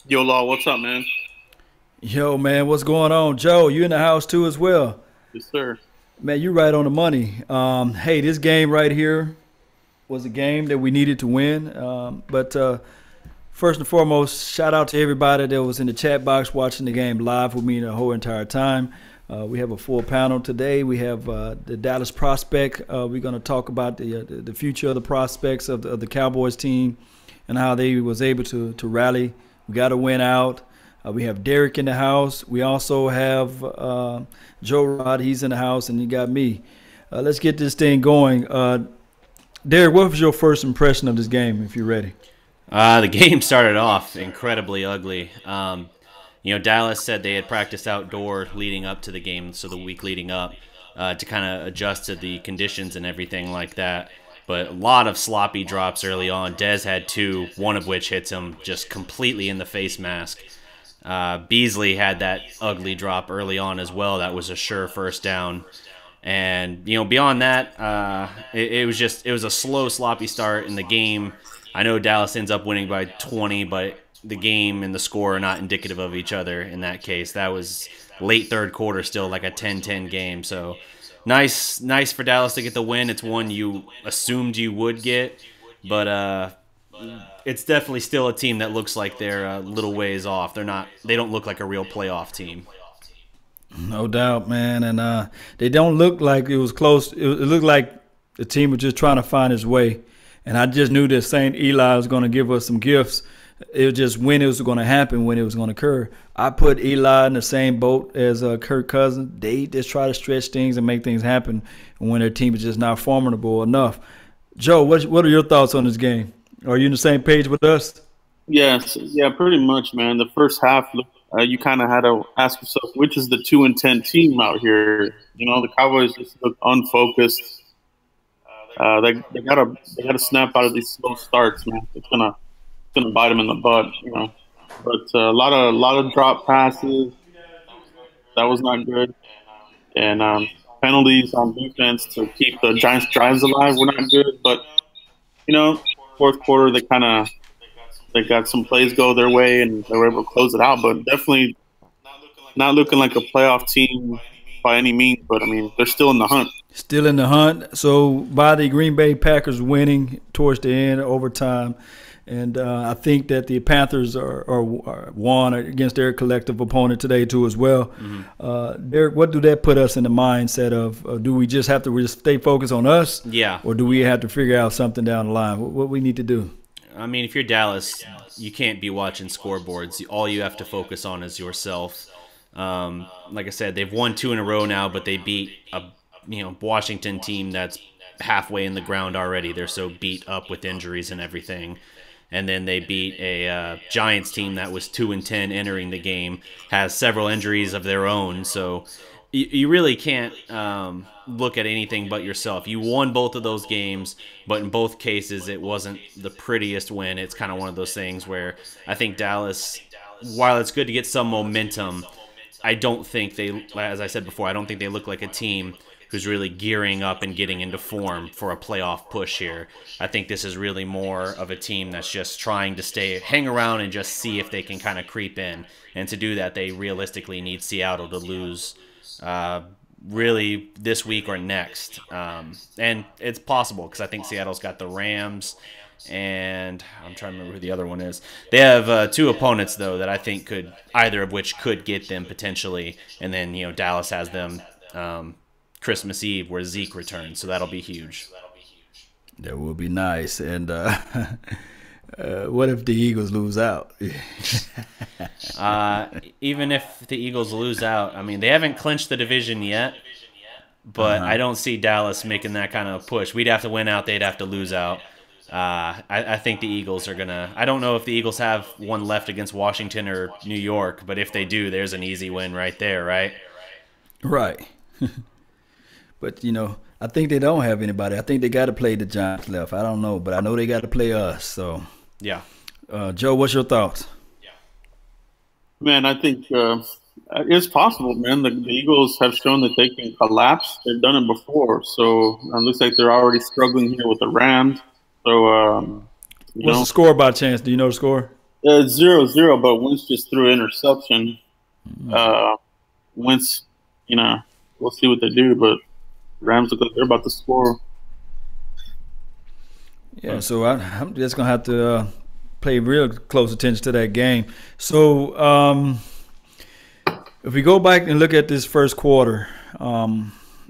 Yo, Law, what's up, man? Yo, man, what's going on? Joe, you in the house too as well. Yes, sir. Man, you right on the money. Hey, this game right here was a game that we needed to win. But first and foremost, shout out to everybody that was in the chat box watching the game live with me the whole entire time. We have a full panel today. We have the Dallas prospect. We're going to talk about the future of the prospects of the Cowboys team and how they was able to rally. We got to win out. We have Darreck in the house. We also have Joe Rod. He's in the house, and you got me. Let's get this thing going. Darreck, what was your first impression of this game, if you're ready? The game started off incredibly ugly. Dallas said they had practiced outdoor leading up to the game, so the week leading up, to kind of adjust to the conditions and everything like that. But a lot of sloppy drops early on. Dez had two, one of which hits him just completely in the face mask. Beasley had that ugly drop early on as well. That was a sure first down. And, beyond that, it was a slow, sloppy start in the game. I know Dallas ends up winning by 20, but the game and the score are not indicative of each other in that case. That was late third quarter, still like a 10-10 game. So nice for Dallas to get the win. It's one you assumed you would get, but it's definitely still a team that looks like they're a little ways off. They don't look like a real playoff team. No doubt, man. And they don't look like it was close. It looked like the team was just trying to find its way. And I just knew that St. Eli was going to give us some gifts. It was just when it was going to happen, when it was going to occur. I put Eli in the same boat as Kirk Cousins. They just try to stretch things and make things happen when their team is just not formidable enough. Joe, what are your thoughts on this game? Are you on the same page with us? Yes, yeah, pretty much, man. The first half, you kind of had to ask yourself, which is the 2-10 team out here? The Cowboys just look unfocused. They gotta snap out of these slow starts, man. It's gonna bite them in the butt. But a lot of drop passes. That was not good, and penalties on defense to keep the Giants' drives alive were not good. But you know, fourth quarter they got some plays go their way and they were able to close it out. But definitely not looking like a playoff team by any means. But I mean, they're still in the hunt. Still in the hunt. So by the Green Bay Packers winning towards the end, overtime. And I think that the Panthers are won against their collective opponent today too as well. Darreck, what do that put us in the mindset of? Do we just have to stay focused on us? Yeah. Or do we have to figure out something down the line? What we need to do? I mean, if you're Dallas, you can't be watching scoreboards. All you have to focus on is yourself. Like I said, they've won two in a row now, but they beat a Washington team that's halfway in the ground already. They're so beat up with injuries and everything. And then they beat a Giants team that was 2-10 entering the game, has several injuries of their own. So you really can't look at anything but yourself. You won both of those games, but in both cases it wasn't the prettiest win. It's kind of one of those things where I think Dallas, while it's good to get some momentum, I don't think they, as I said before, I don't think they look like a team who's really gearing up and getting into form for a playoff push here. I think this is really more of a team that's just trying to hang around and just see if they can kind of creep in. And to do that, they realistically need Seattle to lose really this week or next. And it's possible because I think Seattle's got the Rams and I'm trying to remember who the other one is. They have two opponents, though, that I think either of which could get them potentially. And then, Dallas has them Christmas Eve where Zeke returns, so that'll be huge. That will be nice. And what if the Eagles lose out? Even if the Eagles lose out, I mean, they haven't clinched the division yet, but I don't see Dallas making that kind of push. We'd have to win out. They'd have to lose out. I think the Eagles are going to – I don't know if the Eagles have one left against Washington or New York, but if they do, there's an easy win right there, right? Right. But, I think they don't have anybody. I think they got to play the Giants left. I don't know, but I know they got to play us. So, yeah. Joe, what's your thoughts? Man, I think it's possible, man. The Eagles have shown that they can collapse. They've done it before. So it looks like they're already struggling here with the Rams. So, what's the score by chance? Do you know the score? 0-0, but Wentz just threw an interception. Wentz, we'll see what they do, but Rams they're about to score. Yeah, so I'm just gonna have to pay real close attention to that game. So if we go back and look at this first quarter,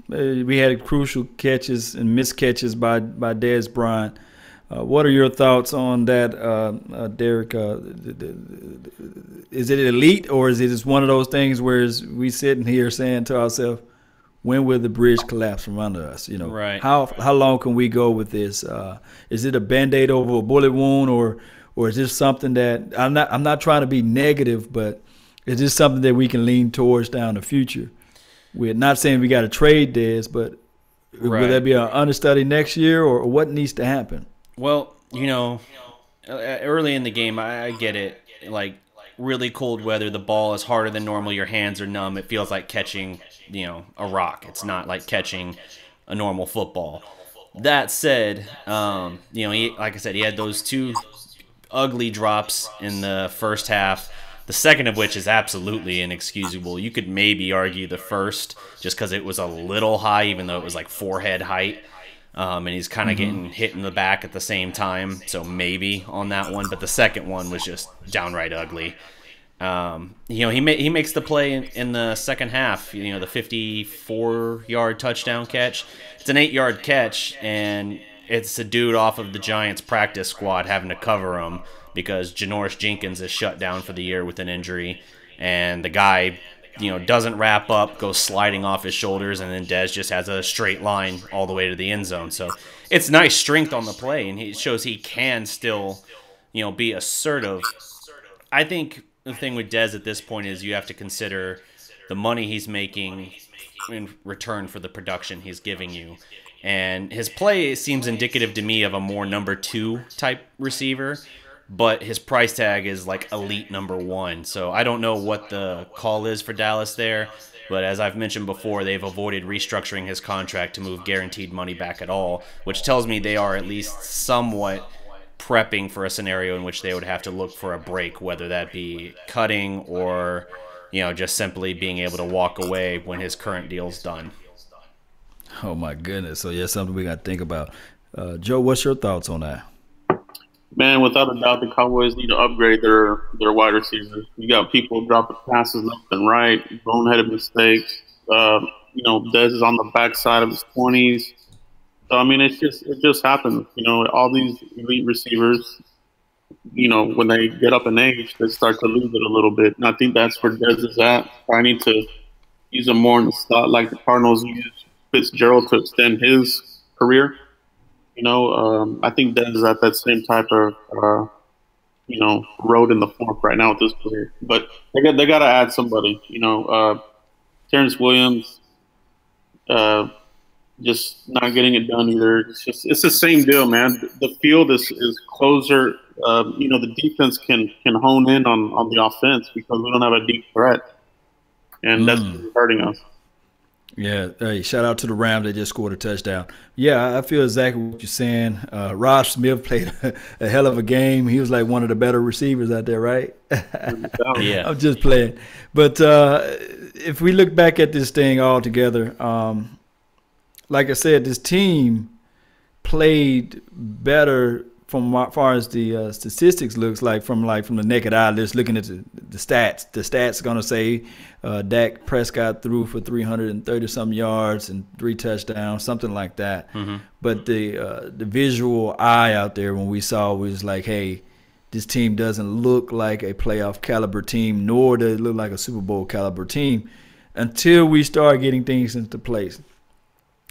we had crucial catches and missed catches by Dez Bryant. What are your thoughts on that, Darreck? Is it elite, or is it just one of those things where we sitting here saying to ourselves, when will the bridge collapse from under us? Right. How long can we go with this? Is it a Band-Aid over a bullet wound, or is this something that I'm not trying to be negative, but is this something that we can lean towards down the future? We're not saying we got to trade Dez, but will there be an understudy next year, or what needs to happen? Well, early in the game, I get it. Like, really cold weather, the ball is harder than normal, your hands are numb. It feels like catching, a rock. It's not like catching a normal football. That said, like I said, he had those two ugly drops in the first half. The second of which is absolutely inexcusable. You could maybe argue the first just because it was a little high, even though it was like forehead height. And he's kind of getting hit in the back at the same time, so maybe on that one. But the second one was just downright ugly. He makes the play in the second half. The 54-yard touchdown catch. It's an 8-yard catch, and it's a dude off of the Giants practice squad having to cover him because Janoris Jenkins is shut down for the year with an injury, and the guy doesn't wrap up, goes sliding off his shoulders, and then Dez just has a straight line all the way to the end zone. So it's nice strength on the play, and it shows he can still, be assertive. I think the thing with Dez at this point is you have to consider the money he's making in return for the production he's giving you. And his play seems indicative to me of a more number 2 type receiver, but his price tag is like elite number 1. So I don't know what the call is for Dallas there, but as I've mentioned before, they've avoided restructuring his contract to move guaranteed money back at all, which tells me they are at least somewhat prepping for a scenario in which they would have to look for a break, whether that be cutting or just simply being able to walk away when his current deal's done. Oh my goodness. So yeah, something we got to think about. Joe, what's your thoughts on that? Man, without a doubt, the Cowboys need to upgrade their wide receivers. You got people dropping passes left and right, boneheaded mistakes. Dez is on the backside of his 20s. So I mean, it just happens. All these elite receivers, when they get up in age, they start to lose it a little bit. And I think that's where Dez is at. I need to use him more in the slot, like the Cardinals used Fitzgerald to extend his career. I think Dez is at that same type of, road in the fork right now with this player. But they got to add somebody. Terrence Williams, just not getting it done either. It's the same deal, man. The field is closer. The defense can hone in on the offense because we don't have a deep threat, and that's hurting us. Yeah, hey, shout out to the Rams. They just scored a touchdown. Yeah, I feel exactly what you're saying. Rob Smith played a hell of a game. He was like one of the better receivers out there, right? Yeah. I'm just playing. But if we look back at this thing all together, like I said, this team played better from as far as the statistics looks like from the naked eye, just looking at the stats. The stats are going to say Dak Prescott threw for 330-some yards and 3 touchdowns, something like that. Mm-hmm. But the visual eye out there when we saw was like, hey, this team doesn't look like a playoff caliber team, nor does it look like a Super Bowl caliber team until we start getting things into place.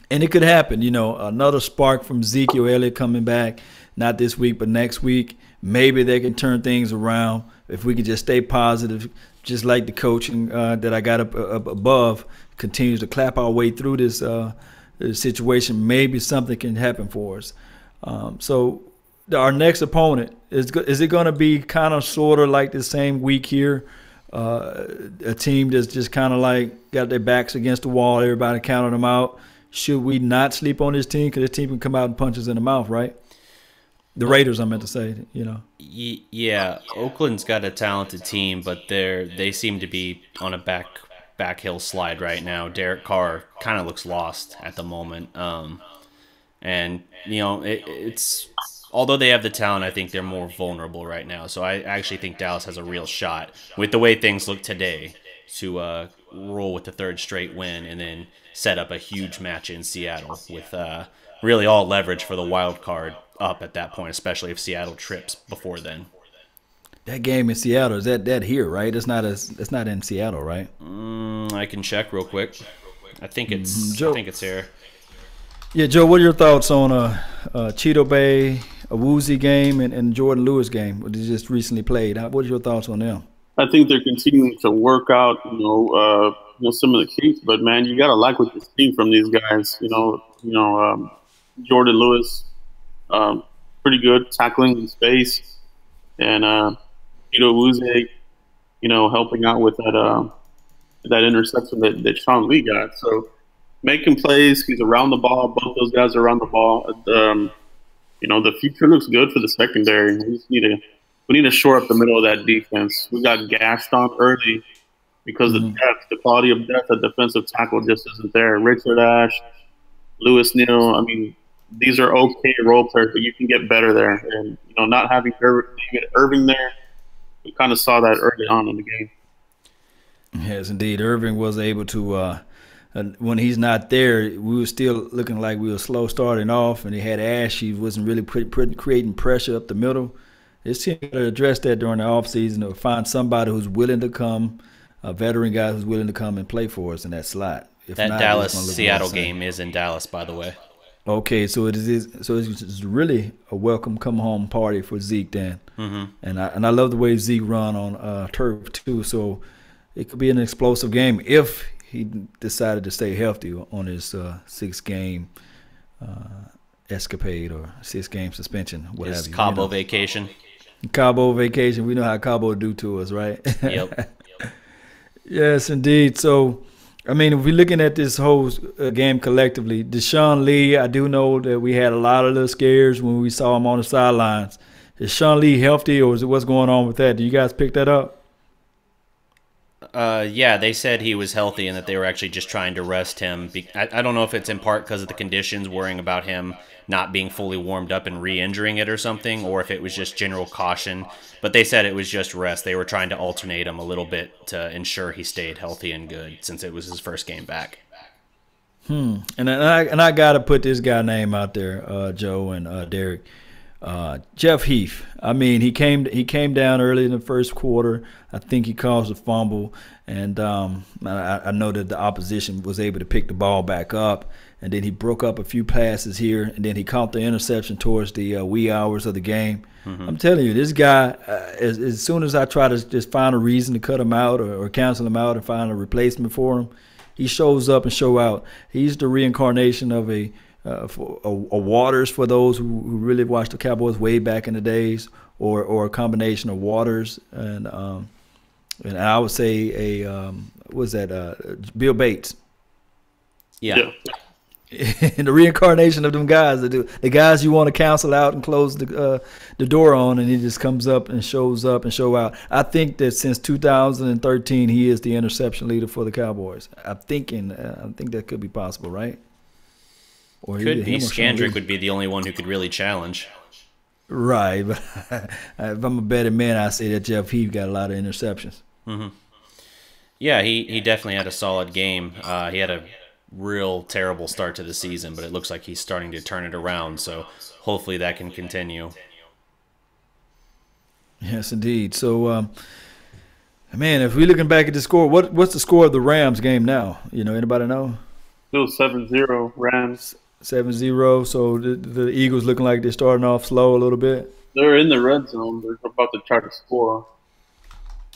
And it could happen, another spark from Ezekiel Elliott coming back. Not this week, but next week. Maybe they can turn things around if we can just stay positive, just like the coaching that I got up above continues to clap our way through this situation. Maybe something can happen for us. So our next opponent, is it going to be kind of sort of like the same week here? A team that's just kind of like got their backs against the wall, everybody counting them out. Should we not sleep on this team? Because this team can come out and punch us in the mouth, right? The Raiders, I meant to say, you know. Yeah, Oakland's got a talented team, but they seem to be on a backhill slide right now. Derek Carr kind of looks lost at the moment. And it's although they have the talent, I think they're more vulnerable right now. So I actually think Dallas has a real shot with the way things look today to roll with the third straight win and then set up a huge match in Seattle with really all leverage for the wild card up at that point, especially if Seattle trips before then. That game in Seattle, is that here, right? It's not in Seattle, right? I can check real quick. I think it's here. Yeah, Joe, what are your thoughts on Cheeto Bay, a Woozy game, and Jordan Lewis game, what they just recently played? What are your thoughts on them? I think they're continuing to work out, some of the kinks. But man, you gotta like what you're seeing from these guys. Jordan Lewis, pretty good tackling in space, and Cheeto Woozy, helping out with that interception that Sean Lee got. So making plays, he's around the ball. Both those guys are around the ball. The future looks good for the secondary. We need to shore up the middle of that defense. We got gashed on early because of depth. The quality of depth at defensive tackle just isn't there. Richard Ash, Lewis Neal. I mean, these are okay role players, but you can get better there. And not having David Irving there, we kind of saw that early on in the game. Yes, indeed. Irving was able to. When he's not there, we were still looking like we were slow starting off, and he had Ash. He wasn't really creating pressure up the middle. This team got to address that during the offseason or find somebody who's willing to come, a veteran guy who's willing to come and play for us in that slot. If that not, Dallas-Seattle game is in Dallas, by the way. Okay, so it's really a welcome come home party for Zeke then. And I love the way Zeke run on turf too. So it could be an explosive game if he decided to stay healthy on his 6-game escapade or 6-game suspension, what have you. Cabo vacation. Cabo vacation. We know how Cabo do to us, right? Yep. Yes, indeed. So, I mean, if we're looking at this whole game collectively, Deshaun Lee, I do know that we had a lot of little scares when we saw him on the sidelines. Is Sean Lee healthy, or what's going on with that? Do you guys pick that up? Yeah, they said he was healthy and that they were actually just trying to rest him. I don't know if it's in part because of the conditions, worrying about him not being fully warmed up and re-injuring it or something, or if it was just general caution. But they said it was just rest. They were trying to alternate him a little bit to ensure he stayed healthy and good since it was his first game back. And I got to put this guy name out there, Joe and Derek. Jeff Heath. I mean, he came down early in the first quarter. I think he caused a fumble, and I know that the opposition was able to pick the ball back up, and then he broke up a few passes here, and then he caught the interception towards the wee hours of the game. I'm telling you, this guy, as soon as I try to just find a reason to cut him out or cancel him out and find a replacement for him, he shows up and show out. He's the reincarnation of a Waters for those who really watched the Cowboys way back in the days, or a combination of Waters and I would say Bill Bates. Yeah. And the reincarnation of them guys, the guys you want to cancel out and close the door on, and he just comes up and shows up and show out. I think that since 2013, he is the interception leader for the Cowboys. I think that could be possible, right? Or could be. Scandrick would be the only one who could really challenge. Right, but if I'm a betting man, I say that Jeff Heath got a lot of interceptions. Yeah, he definitely had a solid game. He had a real terrible start to the season, but it looks like he's starting to turn it around, so hopefully that can continue. Yes, indeed. So, man, if we're looking back at the score, what's the score of the Rams game now? Anybody know? Still 7-0 Rams. 7-0. So the Eagles looking like they're starting off slow a little bit. They're in the red zone. They're about to try to score.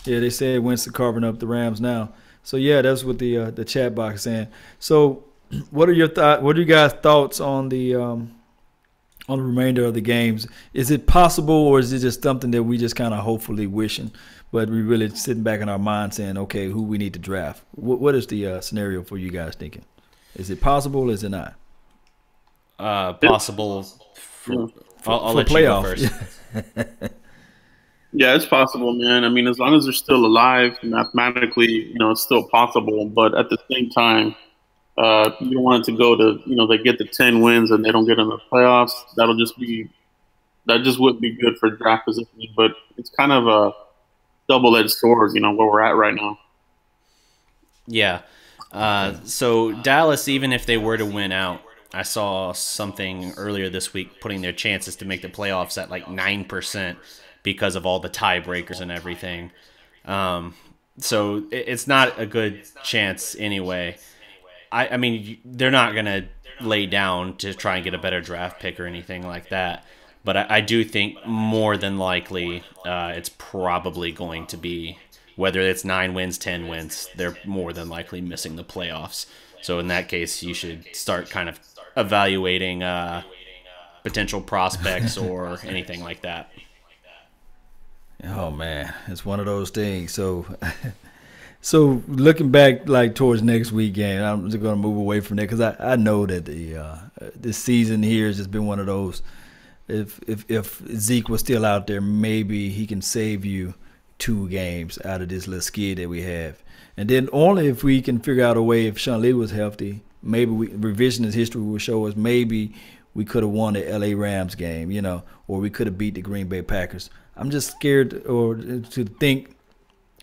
Yeah, they said Winston carving up the Rams now. So yeah, that's what the chat box is saying. So, what are your thoughts? What are you guys' thoughts on the remainder of the games? Is it possible, or is it just something that we just kind of hopefully wishing, but we really sitting back in our mind saying, okay, who we need to draft? What is the scenario for you guys thinking? Is it possible? Or is it not? Possible I'll for let you go playoffs. first. Yeah, it's possible, man. I mean, as long as they're still alive, mathematically, it's still possible. But at the same time, you don't want it to go to, they get the 10 wins and they don't get in the playoffs. That just wouldn't be good for draft positioning. But it's kind of a double-edged sword, where we're at right now. Yeah. So Dallas, even if they were to win out, I saw something earlier this week putting their chances to make the playoffs at like 9% because of all the tiebreakers and everything. So it's not a good chance anyway. I mean, they're not going to lay down to try and get a better draft pick or anything like that. But I do think more than likely it's probably going to be, whether it's 9 wins, 10 wins, they're more than likely missing the playoffs. So in that case, you should start kind of evaluating potential prospects or anything like that. Oh man, it's one of those things. So looking back, like towards next week game, I'm just going to move away from that because I know that this season here has just been one of those. If Zeke was still out there, maybe he can save you 2 games out of this little skid that we have, and then only if we can figure out a way. If Sean Lee was healthy, maybe revisionist history will show us maybe we could have won the L.A. Rams game, or we could have beat the Green Bay Packers. I'm just scared to think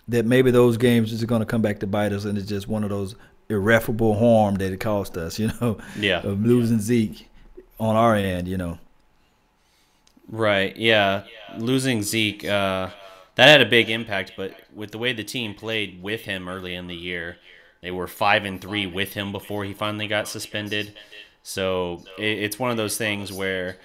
that maybe those games are going to come back to bite us, and it's just one of those irreparable harm that it cost us, Yeah. of losing Zeke on our end, Right, yeah. Losing Zeke, that had a big impact, but with the way the team played with him early in the year, they were 5-3 with him before he finally got suspended. So it's one of those things where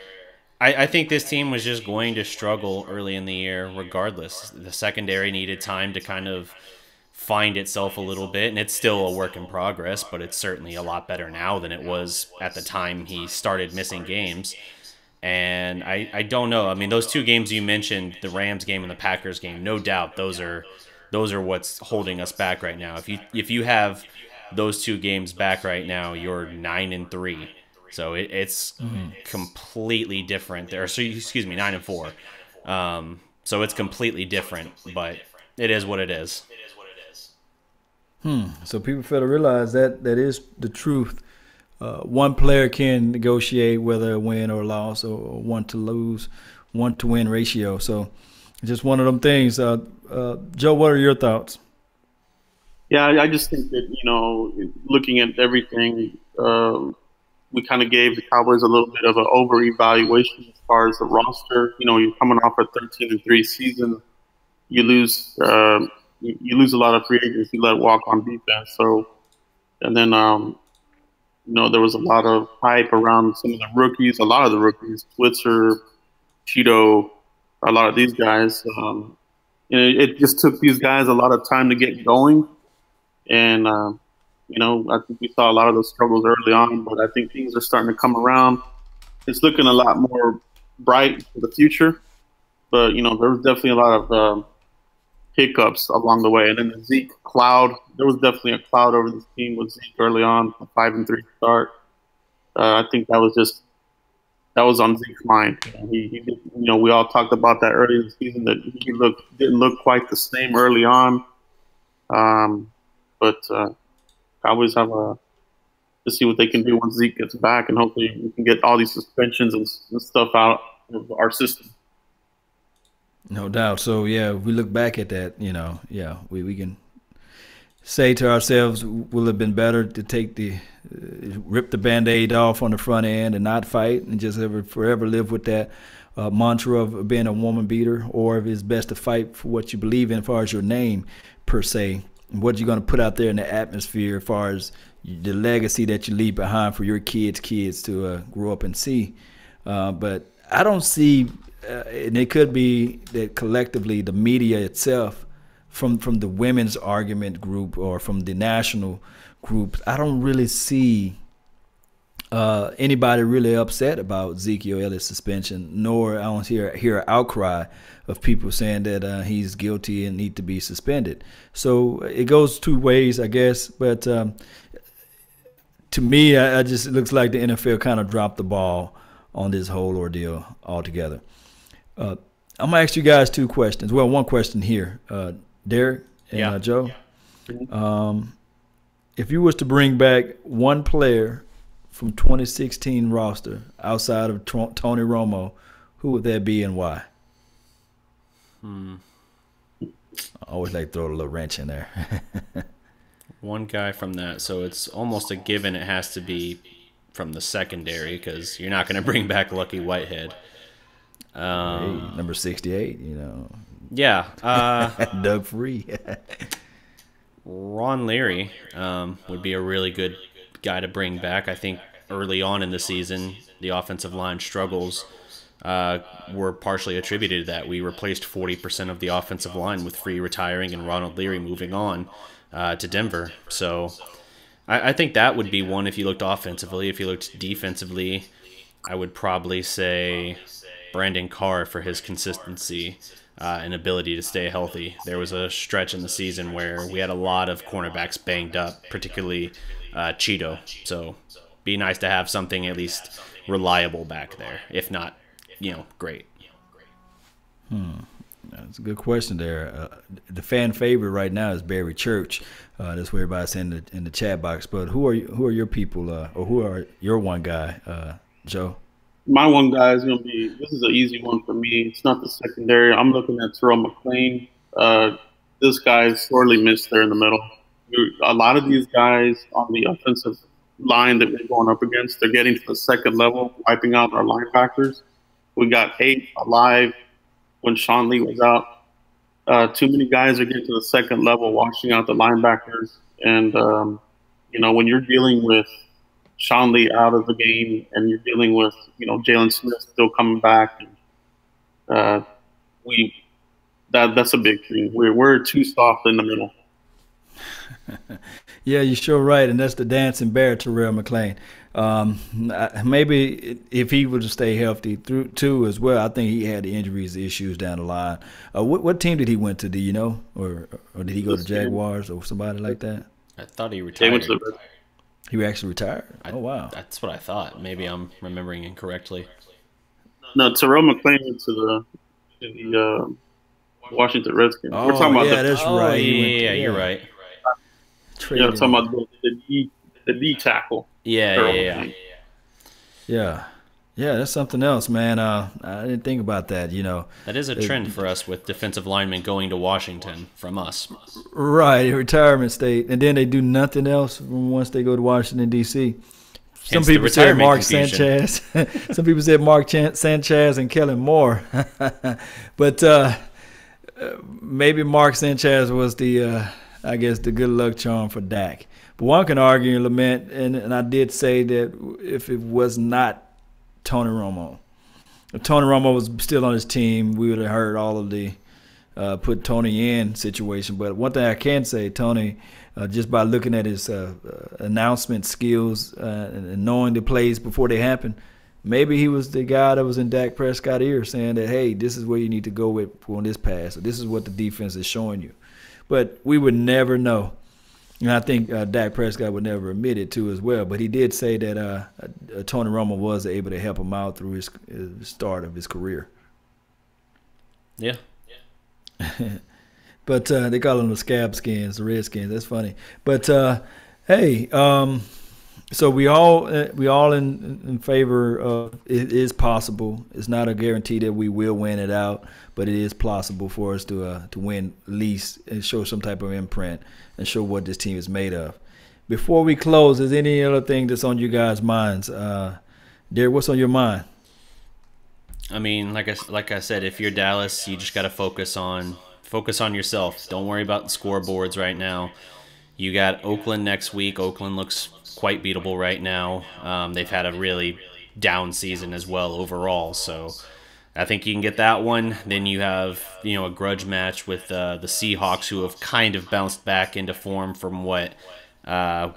I think this team was just going to struggle early in the year regardless. The secondary needed time to kind of find itself a little bit, and it's still a work in progress, but it's certainly a lot better now than it was at the time he started missing games. And I don't know. I mean, those 2 games you mentioned, the Rams game and the Packers game, no doubt those are what's holding us back right now. If you have those 2 games back right now, you're 9-3. So it's completely different there. So excuse me, 9-4. So it's completely different, but it is what it is. So people fail to realize that is the truth. One player can negotiate whether a win or a loss or 1 to lose, 1 to win ratio. So it's just one of them things. Joe, what are your thoughts? Yeah, I just think that, looking at everything, we kind of gave the Cowboys a little bit of an over-evaluation as far as the roster. You're coming off a 13-3 season. You lose you lose a lot of free agents you let walk on defense. So, and then, there was a lot of hype around some of the rookies, a lot of the rookies, Switzer, Cheeto, a lot of these guys. It just took these guys a lot of time to get going. And, I think we saw a lot of those struggles early on, but I think things are starting to come around. It's looking a lot more bright for the future. But, there was definitely a lot of hiccups along the way. And then the Zeke cloud, there was definitely a cloud over this team with Zeke early on, a 5-3 start. I think that was on Zeke's mind. He we all talked about that early in the season that he didn't look quite the same early on. But Cowboys have to see what they can do once Zeke gets back, and hopefully we can get all these suspensions and stuff out of our system. No doubt. So yeah, if we look back at that, we can say to ourselves, will it have been better to take rip the Band-Aid off on the front end and not fight and just forever live with that mantra of being a woman beater, or if it's best to fight for what you believe in as far as your name per se, and what you're going to put out there in the atmosphere as far as the legacy that you leave behind for your kids to grow up and see. But I don't see, and it could be that collectively the media itself, from the women's argument group or from the national group, I don't really see anybody really upset about Ezekiel Elliott's suspension, nor I don't hear an outcry of people saying that he's guilty and need to be suspended. So it goes 2 ways, I guess. But to me, it looks like the NFL kind of dropped the ball on this whole ordeal altogether. I'm gonna ask you guys two questions. Well, one question here, Darreck and Joe. If you was to bring back one player from 2016 roster outside of Tony Romo, who would that be and why? I always like to throw a little wrench in there. One guy from that, so it's almost a given it has to be from the secondary because you're not going to bring back Lucky Whitehead. Number 68, Yeah. Doug Free. Ron Leary would be a really good guy to bring back. I think early on in the season, the offensive line struggles were partially attributed to that. We replaced 40% of the offensive line with Free retiring and Ronald Leary moving on to Denver. So I think that would be one if you looked offensively. If you looked defensively, I would probably say Brandon Carr for his consistency and ability to stay healthy. There was a stretch in the season where we had a lot of cornerbacks banged up, particularly Cheeto. So be nice to have something at least reliable back there, if not, great. That's a good question there. The fan favorite right now is Barry Church. That's what everybody's saying in the chat box. But who are your people, or who are your one guy, Joe? My one guy is going to be, this is an easy one for me. It's not the secondary. I'm looking at Terrell McClain. This guy is sorely missed there in the middle. A lot of these guys on the offensive line that we're going up against, they're getting to the second level, wiping out our linebackers. We got 8 alive when Sean Lee was out. Too many guys are getting to the second level, washing out the linebackers. And, when you're dealing with Sean Lee out of the game and you're dealing with, Jalen Smith still coming back, and that's a big thing. We're too soft in the middle. Yeah, you're sure right, and that's the dancing bear, Terrell McClain. Maybe if he would stay healthy through too as well. I think he had the injuries issues down the line. What team did he went to? Do you know, or did he go to Jaguars or somebody like that? I thought he retired. He actually retired. Oh wow, that's what I thought. Maybe I'm remembering incorrectly. No, Terrell McClain went to the Washington Redskins. Oh, we're talking about that's right. Yeah, you're right. Yeah, talking about the D tackle. Yeah. That's something else, man. I didn't think about that. That is a trend for us with defensive linemen going to Washington from us. Right, retirement state, and then they do nothing else once they go to Washington D.C. Some people said Mark Sanchez. Some people said Mark Sanchez and Kellen Moore, but maybe Mark Sanchez was the good luck charm for Dak. But one can argue and lament, and I did say that if it was not Tony Romo, if Tony Romo was still on his team, we would have heard all of the put Tony in situation. But one thing I can say, Tony, just by looking at his announcement skills and knowing the plays before they happen, maybe he was the guy that was in Dak Prescott's ear saying that, hey, this is where you need to go with on this pass, or this is what the defense is showing you. But we would never know. And I think Dak Prescott would never admit it to as well. But he did say that Tony Romo was able to help him out through his start of his career. Yeah. But they call them the scab skins, the Redskins. That's funny. But hey, so we all in favor of it is possible. It's not a guarantee that we will win it out, but it is possible for us to win at least and show some type of imprint and show what this team is made of. Before we close, is there any other thing that's on you guys' minds? Darreck, what's on your mind? I mean, like I said, if you're Dallas, you just got to focus on yourself. Don't worry about the scoreboards right now. You got Oakland next week. Oakland looks quite beatable right now. They've had a really down season as well overall, so I think you can get that one. Then you have a grudge match with the Seahawks, who have kind of bounced back into form from what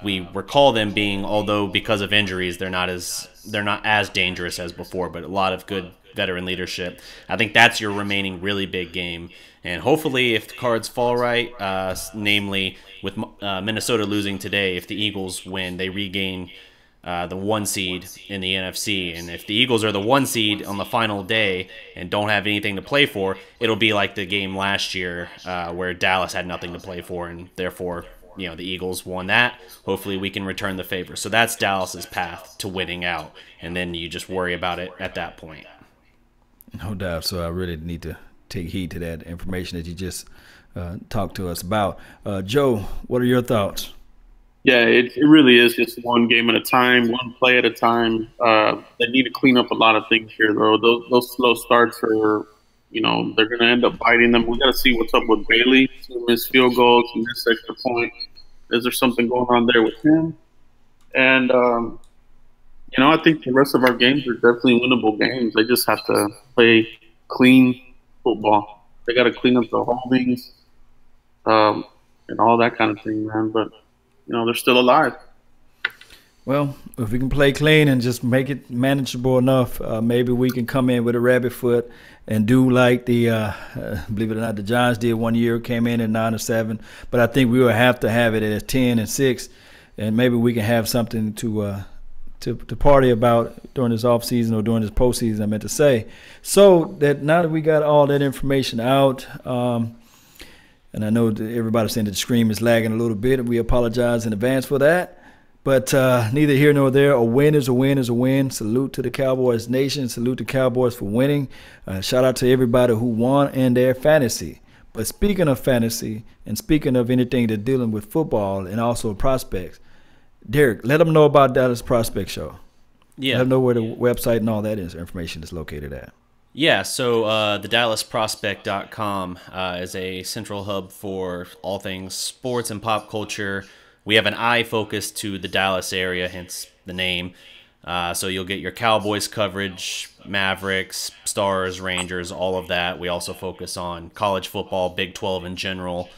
we recall them being. Although because of injuries, they're not as dangerous as before, but a lot of good veteran leadership. I think that's your remaining really big game. And hopefully, if the cards fall right, namely with Minnesota losing today, if the Eagles win, they regain the 1 seed in the NFC. And if the Eagles are the 1 seed on the final day and don't have anything to play for, it'll be like the game last year where Dallas had nothing to play for, and therefore, the Eagles won that. Hopefully we can return the favor. So that's Dallas's path to winning out, and then you just worry about it at that point. No doubt. So I really need to take heed to that information that you just talked to us about. Joe, what are your thoughts? Yeah, it really is just one game at a time, one play at a time. They need to clean up a lot of things here, though. Those slow starts are, they're going to end up biting them. We got to see what's up with Bailey. He missed field goals, he missed extra point. Is there something going on there with him? And, I think the rest of our games are definitely winnable games. They just have to play clean football. They got to clean up the holdings and all that kind of thing, man. But they're still alive. Well, if we can play clean and just make it manageable enough, maybe we can come in with a rabbit foot and do like the, believe it or not, the Giants did one year, came in at 9-7. But I think we will have to have it at 10-6, and maybe we can have something to party about during this off season or during this postseason, I meant to say. So that now that we got all that information out, and I know that everybody's saying that the stream is lagging a little bit, and we apologize in advance for that. But neither here nor there. A win is a win is a win. Salute to the Cowboys Nation. Salute to Cowboys for winning. Shout out to everybody who won in their fantasy. But speaking of fantasy and speaking of anything that's dealing with football and also prospects, Darreck, let them know about Dallas Prospect Show. Yeah. Let them know where the website and all that information is located at. Yeah, so the DallasProspect.com is a central hub for all things sports and pop culture. We have an eye focus to the Dallas area, hence the name. So you'll get your Cowboys coverage, Mavericks, Stars, Rangers, all of that. We also focus on college football, Big 12 in general.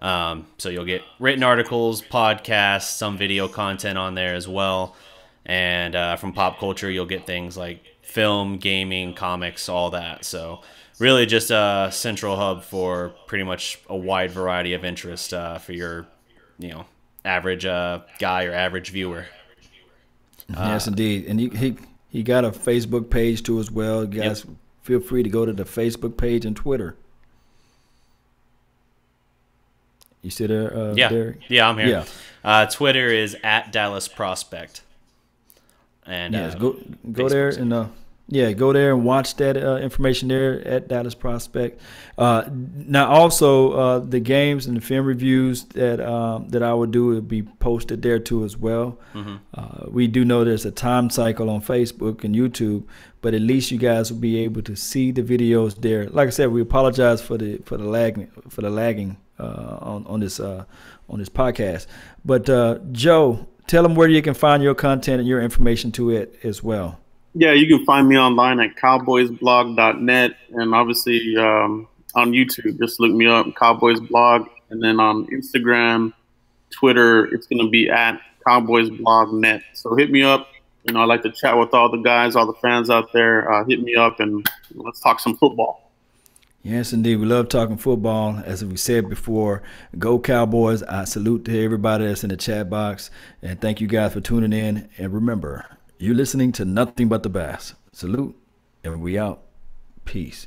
So you'll get written articles, podcasts, some video content on there as well. And from pop culture, you'll get things like film, gaming, comics, all that. So really just a central hub for pretty much a wide variety of interest for your, average guy or average viewer. Yes, indeed. And he got a Facebook page too as well. You guys, feel free to go to the Facebook page and Twitter. You see there, Darreck? Yeah, I'm here. Yeah. Twitter is @DallasProspect. And yes, go there and go there and watch that information there at Dallas Prospect. Now, also the games and the film reviews that I would do will be posted there too as well. Mm-hmm. We do know there's a time cycle on Facebook and YouTube, but at least you guys will be able to see the videos there. Like I said, we apologize for the lagging on this podcast. But Joe, tell them where you can find your content and your information to it as well. Yeah, you can find me online at cowboysblog.net, and obviously on YouTube, just look me up, Cowboys Blog, and then on Instagram, Twitter, it's going to be at cowboysblognet. So hit me up. I like to chat with all the guys, all the fans out there. Hit me up, and let's talk some football. Yes, indeed. We love talking football. As we said before, go Cowboys. I salute to everybody that's in the chat box, and thank you guys for tuning in. And remember, you're listening to Nothing But the Bass. Salute, and we out. Peace.